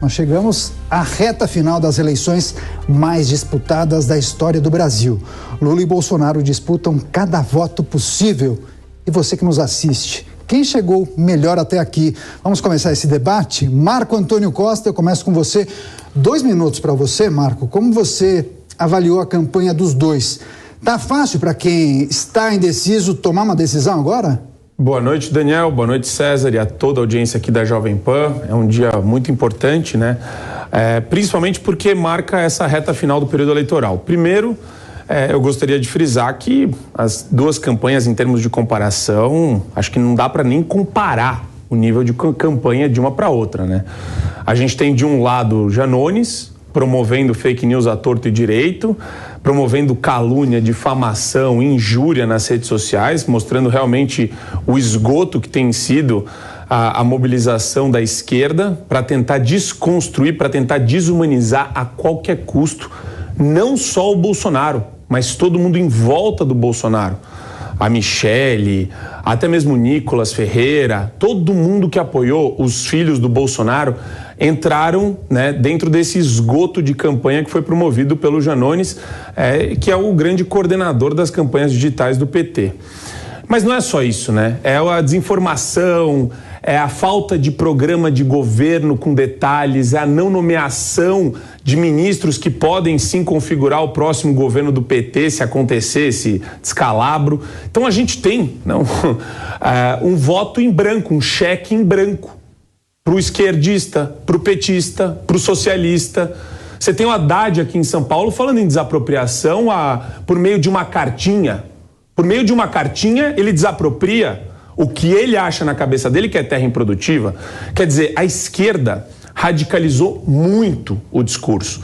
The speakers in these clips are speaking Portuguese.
Nós chegamos à reta final das eleições mais disputadas da história do Brasil. Lula e Bolsonaro disputam cada voto possível. E você que nos assiste, quem chegou melhor até aqui? Vamos começar esse debate? Marco Antônio Costa, eu começo com você. 2 minutos para você, Marco. Como você avaliou a campanha dos dois? Tá fácil para quem está indeciso tomar uma decisão agora? Boa noite, Daniel. Boa noite, César, e a toda a audiência aqui da Jovem Pan. É um dia muito importante, né? Principalmente porque marca essa reta final do período eleitoral. Primeiro, eu gostaria de frisar que as duas campanhas, em termos de comparação, acho que não dá para nem comparar o nível de campanha de uma para outra, né? A gente tem, de um lado, Janones promovendo fake news à torto e direito, promovendo calúnia, difamação, injúria nas redes sociais, mostrando realmente o esgoto que tem sido a mobilização da esquerda para tentar desconstruir, para tentar desumanizar a qualquer custo, não só o Bolsonaro, mas todo mundo em volta do Bolsonaro. A Michele, até mesmo Nicolas Ferreira, todo mundo que apoiou os filhos do Bolsonaro entraram, né, dentro desse esgoto de campanha que foi promovido pelo Janones, que é o grande coordenador das campanhas digitais do PT. Mas não é só isso, né? É a desinformação, é a falta de programa de governo com detalhes, é a não nomeação de ministros que podem sim configurar o próximo governo do PT se acontecer esse descalabro. Então a gente tem um voto em branco, um cheque em branco para o esquerdista, para o petista, para o socialista. Você tem o Haddad aqui em São Paulo falando em desapropriação por meio de uma cartinha. Por meio de uma cartinha, ele desapropria o que ele acha na cabeça dele, que é terra improdutiva. Quer dizer, a esquerda radicalizou muito o discurso.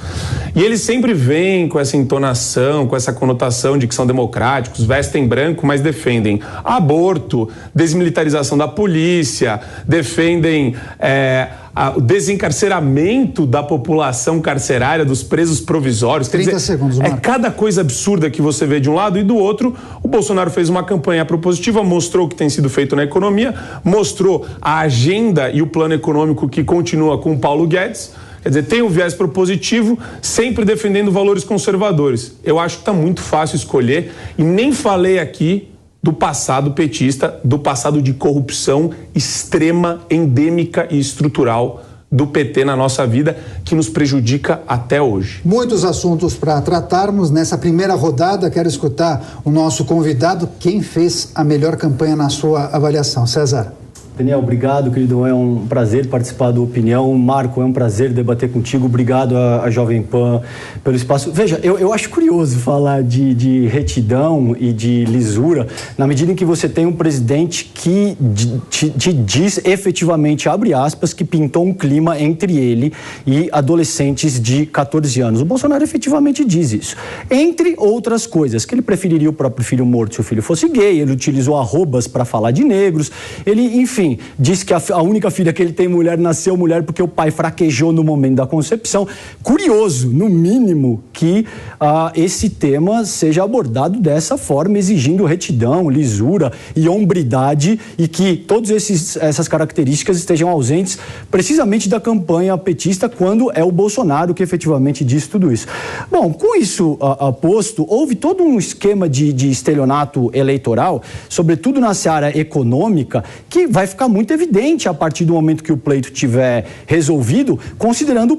E eles sempre vêm com essa entonação, com essa conotação de que são democráticos, vestem branco, mas defendem aborto, desmilitarização da polícia, defendem o desencarceramento da população carcerária, dos presos provisórios. 30 segundos, Marco. É cada coisa absurda que você vê de um lado e do outro. O Bolsonaro fez uma campanha propositiva, mostrou o que tem sido feito na economia, mostrou a agenda e o plano econômico que continua com o Paulo Guedes. Quer dizer, tem um viés propositivo, sempre defendendo valores conservadores. Eu acho que está muito fácil escolher, e nem falei aqui do passado petista, do passado de corrupção extrema, endêmica e estrutural do PT na nossa vida, que nos prejudica até hoje. Muitos assuntos para tratarmos nessa primeira rodada. Quero escutar o nosso convidado. Quem fez a melhor campanha na sua avaliação? César. Daniel, obrigado, querido. É um prazer participar do Opinião. Marco, é um prazer debater contigo. Obrigado à Jovem Pan pelo espaço. Veja, eu acho curioso falar de retidão e de lisura, na medida em que você tem um presidente que te diz efetivamente, abre aspas, que pintou um clima entre ele e adolescentes de 14 anos. O Bolsonaro efetivamente diz isso. Entre outras coisas, que ele preferiria o próprio filho morto se o filho fosse gay, ele utilizou arrobas para falar de negros, ele, enfim, diz que a única filha que ele tem mulher nasceu mulher porque o pai fraquejou no momento da concepção. Curioso, no mínimo, que esse tema seja abordado dessa forma, exigindo retidão, lisura e hombridade, e que todas essas características estejam ausentes precisamente da campanha petista, quando é o Bolsonaro que efetivamente diz tudo isso. Bom, com isso posto, houve todo um esquema de estelionato eleitoral, sobretudo na seara econômica, que vai ficar muito evidente a partir do momento que o pleito tiver resolvido, considerando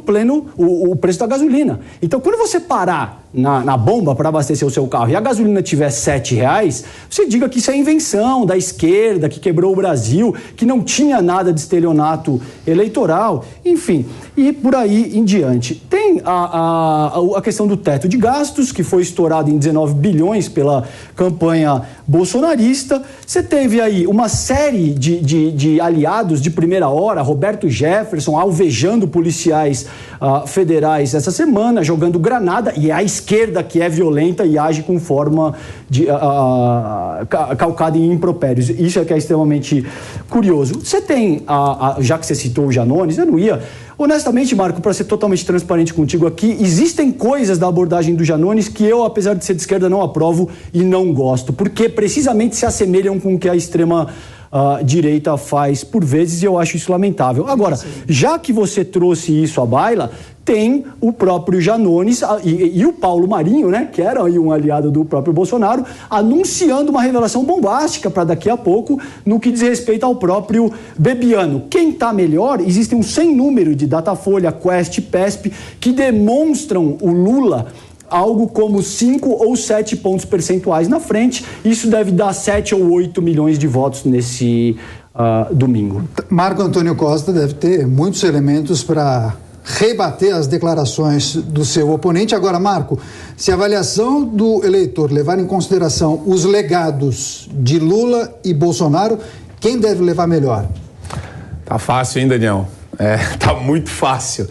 o preço da gasolina. Então, quando você parar na bomba para abastecer o seu carro e a gasolina tiver R$7, você diga que isso é invenção da esquerda, que quebrou o Brasil, que não tinha nada de estelionato eleitoral, enfim, e por aí em diante. Tem a questão do teto de gastos, que foi estourado em 19 bilhões pela campanha bolsonarista. Você teve aí uma série de aliados de primeira hora, Roberto Jefferson alvejando policiais federais essa semana, jogando granada, e a esquerda que é violenta e age com forma calcada em impropérios. Isso é que é extremamente curioso. Você tem, já que você citou o Janones, eu não ia... Honestamente, Marco, para ser totalmente transparente contigo aqui, existem coisas da abordagem do Janones que eu, apesar de ser de esquerda, não aprovo e não gosto, porque precisamente se assemelham com o que a extrema direita faz por vezes, e eu acho isso lamentável. Agora, já que você trouxe isso à baila, tem o próprio Janones e o Paulo Marinho, né, que era aí um aliado do próprio Bolsonaro, anunciando uma revelação bombástica para daqui a pouco no que diz respeito ao próprio Bebiano. Quem está melhor? Existem um sem número de Datafolha, Quest, PESP, que demonstram o Lula algo como 5 ou 7 pontos percentuais na frente. Isso deve dar 7 ou 8 milhões de votos nesse domingo. Marco Antônio Costa deve ter muitos elementos para rebater as declarações do seu oponente. Agora, Marco, se a avaliação do eleitor levar em consideração os legados de Lula e Bolsonaro, quem deve levar melhor? Tá fácil, hein, Daniel? Tá muito fácil.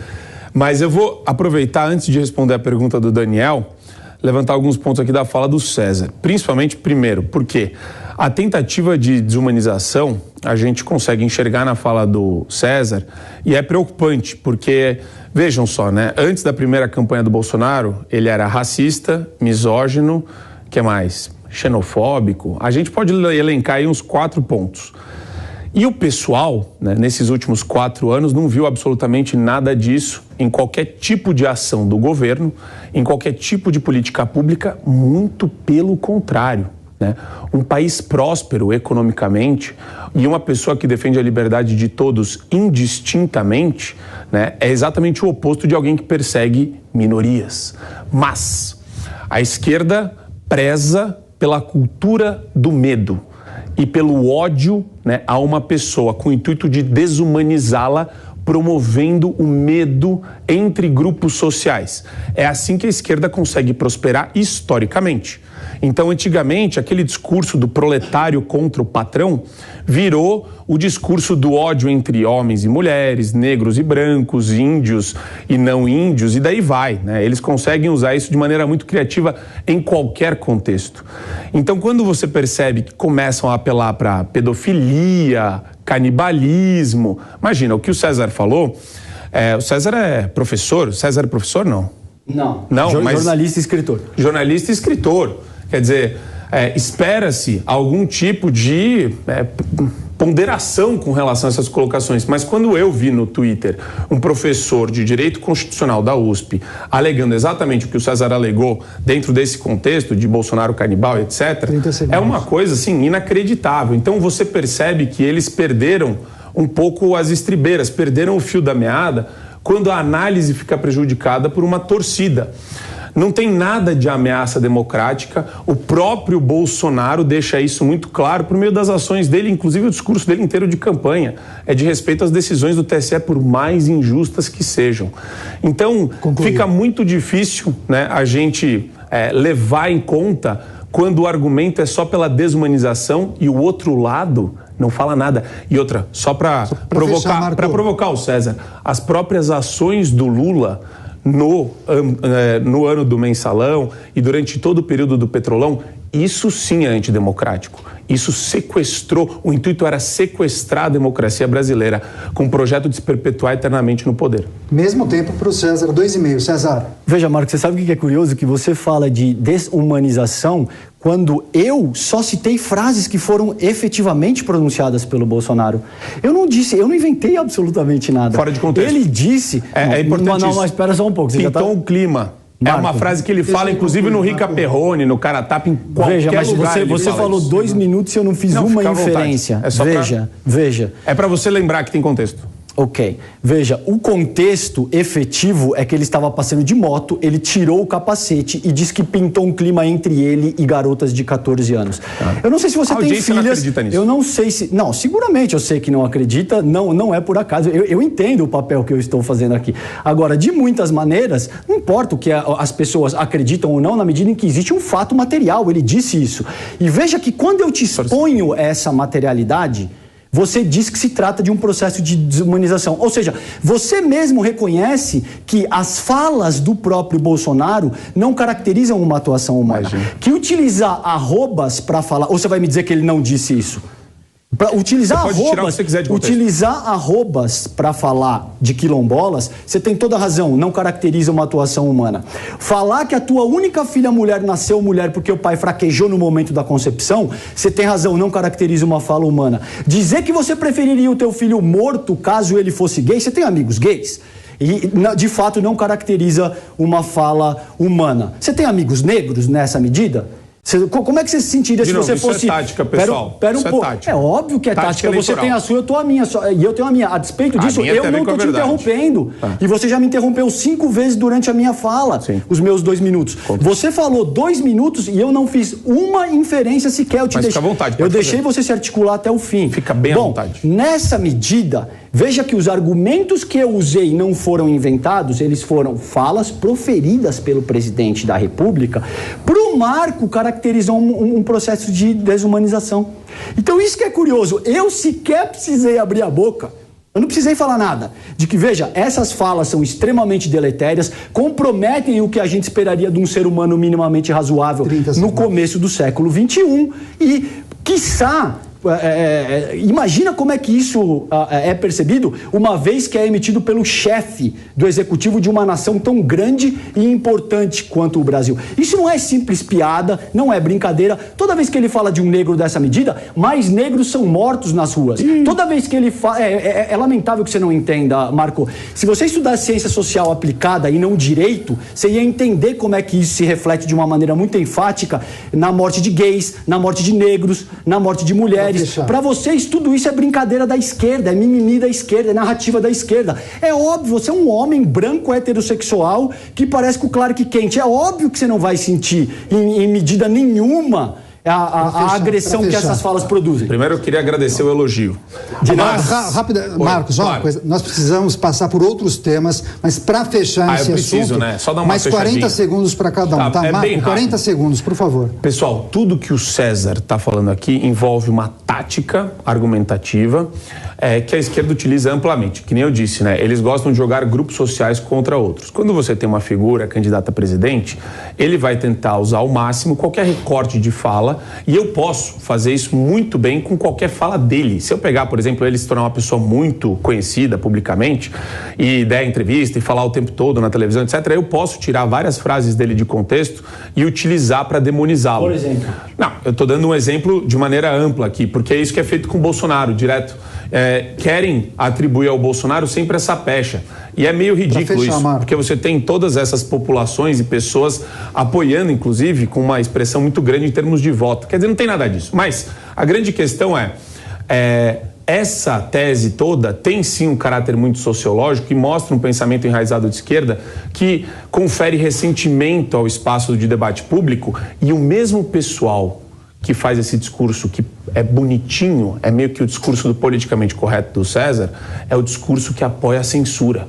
Mas eu vou aproveitar, antes de responder a pergunta do Daniel, levantar alguns pontos aqui da fala do César. Principalmente, primeiro, porque a tentativa de desumanização a gente consegue enxergar na fala do César e é preocupante, porque, vejam só, né? Antes da primeira campanha do Bolsonaro, ele era racista, misógino, que mais? Xenofóbico. A gente pode elencar aí uns 4 pontos. E o pessoal, né, nesses últimos 4 anos, não viu absolutamente nada disso em qualquer tipo de ação do governo, em qualquer tipo de política pública, muito pelo contrário. Né? Um país próspero economicamente e uma pessoa que defende a liberdade de todos indistintamente, né, é exatamente o oposto de alguém que persegue minorias. Mas a esquerda preza pela cultura do medo e pelo ódio, né, a uma pessoa com o intuito de desumanizá-la, promovendo o medo entre grupos sociais. É assim que a esquerda consegue prosperar historicamente. Então, antigamente, aquele discurso do proletário contra o patrão virou o discurso do ódio entre homens e mulheres, negros e brancos, índios e não índios, e daí vai, né? Eles conseguem usar isso de maneira muito criativa em qualquer contexto. Então, quando você percebe que começam a apelar para pedofilia, canibalismo, imagina, o que o César falou, o César é professor, César é professor, não? Não, mas jornalista e escritor. Jornalista e escritor. Quer dizer, espera-se algum tipo de ponderação com relação a essas colocações. Mas quando eu vi no Twitter um professor de Direito Constitucional da USP alegando exatamente o que o César alegou dentro desse contexto de Bolsonaro canibal, etc., é uma coisa, assim, inacreditável. Então você percebe que eles perderam um pouco as estribeiras, perderam o fio da meada quando a análise fica prejudicada por uma torcida. Não tem nada de ameaça democrática, o próprio Bolsonaro deixa isso muito claro por meio das ações dele, inclusive o discurso dele inteiro de campanha, é de respeito às decisões do TSE, por mais injustas que sejam. Então, fica muito difícil, né, a gente levar em conta quando o argumento é só pela desumanização e o outro lado não fala nada. E outra, só para provocar o César, as próprias ações do Lula no ano do mensalão e durante todo o período do Petrolão, isso sim é antidemocrático. Isso sequestrou, o intuito era sequestrar a democracia brasileira com o projeto de se perpetuar eternamente no poder. Mesmo tempo para o César, 2,5. César. Veja, Marco, você sabe o que é curioso? Que você fala de desumanização quando eu só citei frases que foram efetivamente pronunciadas pelo Bolsonaro. Eu não inventei absolutamente nada. Fora de contexto. Ele disse... É importante Não, mas espera só um pouco. Pintou o clima. Marco, é uma frase que ele fala, inclusive, no Rica Perrone, no Caratapa, em qualquer lugar. Veja, mas você falou 2 minutos e eu não fiz uma inferência. É só veja. É para você lembrar que tem contexto. Ok. Veja, o contexto efetivo é que ele estava passando de moto, ele tirou o capacete e disse que pintou um clima entre ele e garotas de 14 anos. Eu não sei se você tem filhas... não acredita nisso. Eu não sei se... Não, seguramente eu sei que não acredita, não é por acaso. Eu entendo o papel que eu estou fazendo aqui. Agora, de muitas maneiras, não importa o que as pessoas acreditam ou não, na medida em que existe um fato material, ele disse isso. E veja que quando eu te exponho essa materialidade... Você diz que se trata de um processo de desumanização. Ou seja, você mesmo reconhece que as falas do próprio Bolsonaro não caracterizam uma atuação humana. Que utilizar arrobas para falar... Ou você vai me dizer que ele não disse isso? Para utilizar arrobas, arrobas para falar de quilombolas, você tem toda a razão, não caracteriza uma atuação humana. Falar que a tua única filha mulher nasceu mulher porque o pai fraquejou no momento da concepção, você tem razão, não caracteriza uma fala humana. Dizer que você preferiria o teu filho morto caso ele fosse gay, você tem amigos gays? E, de fato, não caracteriza uma fala humana. Você tem amigos negros nessa medida? Como é que você se sentiria se você fosse... Isso é tática, pessoal. É óbvio que é tática. Você tem a sua, eu tô a minha. E eu tenho a minha. A despeito disso, eu não estou te interrompendo. E você já me interrompeu 5 vezes durante a minha fala, os meus 2 minutos. Você falou 2 minutos e eu não fiz uma inferência sequer. Fica à vontade. Eu deixei você se articular até o fim. Fica bem à vontade. Nessa medida, veja que os argumentos que eu usei não foram inventados, eles foram falas proferidas pelo presidente da República para o Marco caracterizou um processo de desumanização. Então isso que é curioso, eu sequer precisei abrir a boca, eu não precisei falar nada, de que, veja, essas falas são extremamente deletérias, comprometem o que a gente esperaria de um ser humano minimamente razoável no começo do século XXI e, quiçá, imagina como é que isso é percebido uma vez que é emitido pelo chefe do executivo de uma nação tão grande e importante quanto o Brasil. Isso não é simples piada, não é brincadeira. Toda vez que ele fala de um negro dessa medida, mais negros são mortos nas ruas. Toda vez que ele fala... É lamentável que você não entenda, Marco. Se você estudar ciência social aplicada e não direito, você ia entender como é que isso se reflete de uma maneira muito enfática na morte de gays, na morte de negros, na morte de mulheres. Para vocês, tudo isso é brincadeira da esquerda, é mimimi da esquerda, é narrativa da esquerda. É óbvio, você é um homem branco heterossexual que parece com o Clark Kent. É óbvio que você não vai sentir, em medida nenhuma, a agressão que essas falas produzem. Primeiro, eu queria agradecer o elogio. Marcos, só uma coisa. Nós precisamos passar por outros temas, mas para fechar esse assunto, né? Só dar uma mais fechadinha. 40 segundos para cada um, tá? Marco, 40 segundos, por favor. Pessoal, tudo que o César está falando aqui envolve uma tática argumentativa que a esquerda utiliza amplamente. Que nem eu disse, né? Eles gostam de jogar grupos sociais contra outros. Quando você tem uma figura candidata a presidente, ele vai tentar usar ao máximo qualquer recorte de fala, e eu posso fazer isso muito bem com qualquer fala dele. Se eu pegar, por exemplo, ele se tornar uma pessoa muito conhecida publicamente e der entrevista e falar o tempo todo na televisão, etc., eu posso tirar várias frases dele de contexto e utilizar para demonizá-lo. Por exemplo? Não, eu estou dando um exemplo de maneira ampla aqui, porque é isso que é feito com o Bolsonaro, direto. Querem atribuir ao Bolsonaro sempre essa pecha. E é meio ridículo isso, porque você tem todas essas populações e pessoas apoiando, inclusive, com uma expressão muito grande em termos de voto. Quer dizer, não tem nada disso. Mas a grande questão essa tese toda tem sim um caráter muito sociológico e mostra um pensamento enraizado de esquerda que confere ressentimento ao espaço de debate público, e o mesmo pessoal que faz esse discurso que é bonitinho, é meio que o discurso do politicamente correto do César, é o discurso que apoia a censura.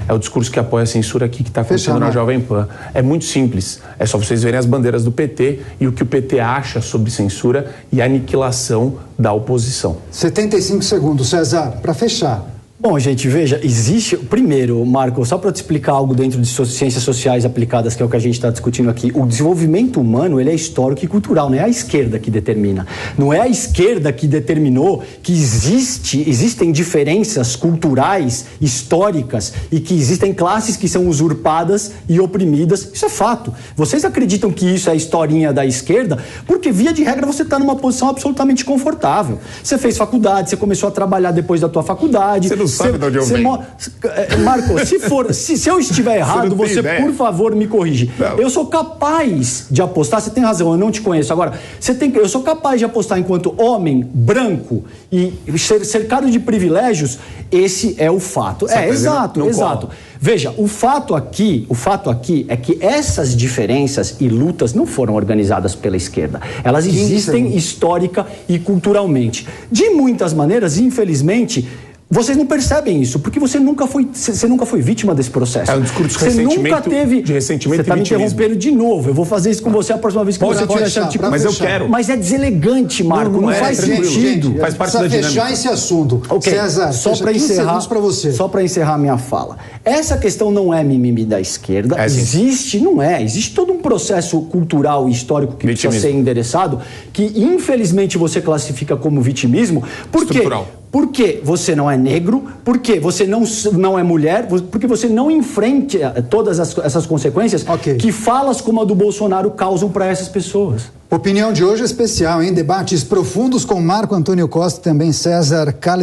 É o discurso que apoia a censura aqui que está acontecendo na Jovem Pan. É muito simples. É só vocês verem as bandeiras do PT e o que o PT acha sobre censura e aniquilação da oposição. 75 segundos, César, para fechar. Bom, gente, veja, existe... Primeiro, Marco, só para te explicar algo dentro de ciências sociais aplicadas, que é o que a gente está discutindo aqui, o desenvolvimento humano, ele é histórico e cultural, não é a esquerda que determina. Não é a esquerda que determinou que existem diferenças culturais, históricas, e que existem classes que são usurpadas e oprimidas. Isso é fato. Vocês acreditam que isso é a historinha da esquerda? Porque, via de regra, você está numa posição absolutamente confortável. Você fez faculdade, você começou a trabalhar depois da tua faculdade... Você não sabe de onde eu venho. Marco, se eu estiver errado, você por favor me corrige. Não. Eu sou capaz de apostar, você tem razão, eu não te conheço. Agora, eu sou capaz de apostar enquanto homem, branco e cercado de privilégios, esse é o fato. Exato. Veja, o fato aqui é que essas diferenças e lutas não foram organizadas pela esquerda. Elas existem histórica e culturalmente. De muitas maneiras, infelizmente, Vocês não percebem isso, porque você nunca foi vítima desse processo. É um discurso de ressentimento Você está me interrompendo de novo. Eu vou fazer isso com você a próxima vez que você tiver esse artigo. Mas eu quero. Mas é deselegante, Marco. Não faz sentido. Gente, faz parte da dinâmica. Fechar esse assunto. Okay. César, só para encerrar, só para encerrar minha fala. Essa questão não é mimimi da esquerda. Existe todo um processo cultural e histórico que precisa ser endereçado, que infelizmente você classifica como vitimismo. Por quê? Porque você não é negro, porque você não é mulher, porque você não enfrenta todas essas consequências que falas como a do Bolsonaro causam para essas pessoas. Opinião de hoje é especial, hein? Debates profundos com Marco Antônio Costa e também César Calejão.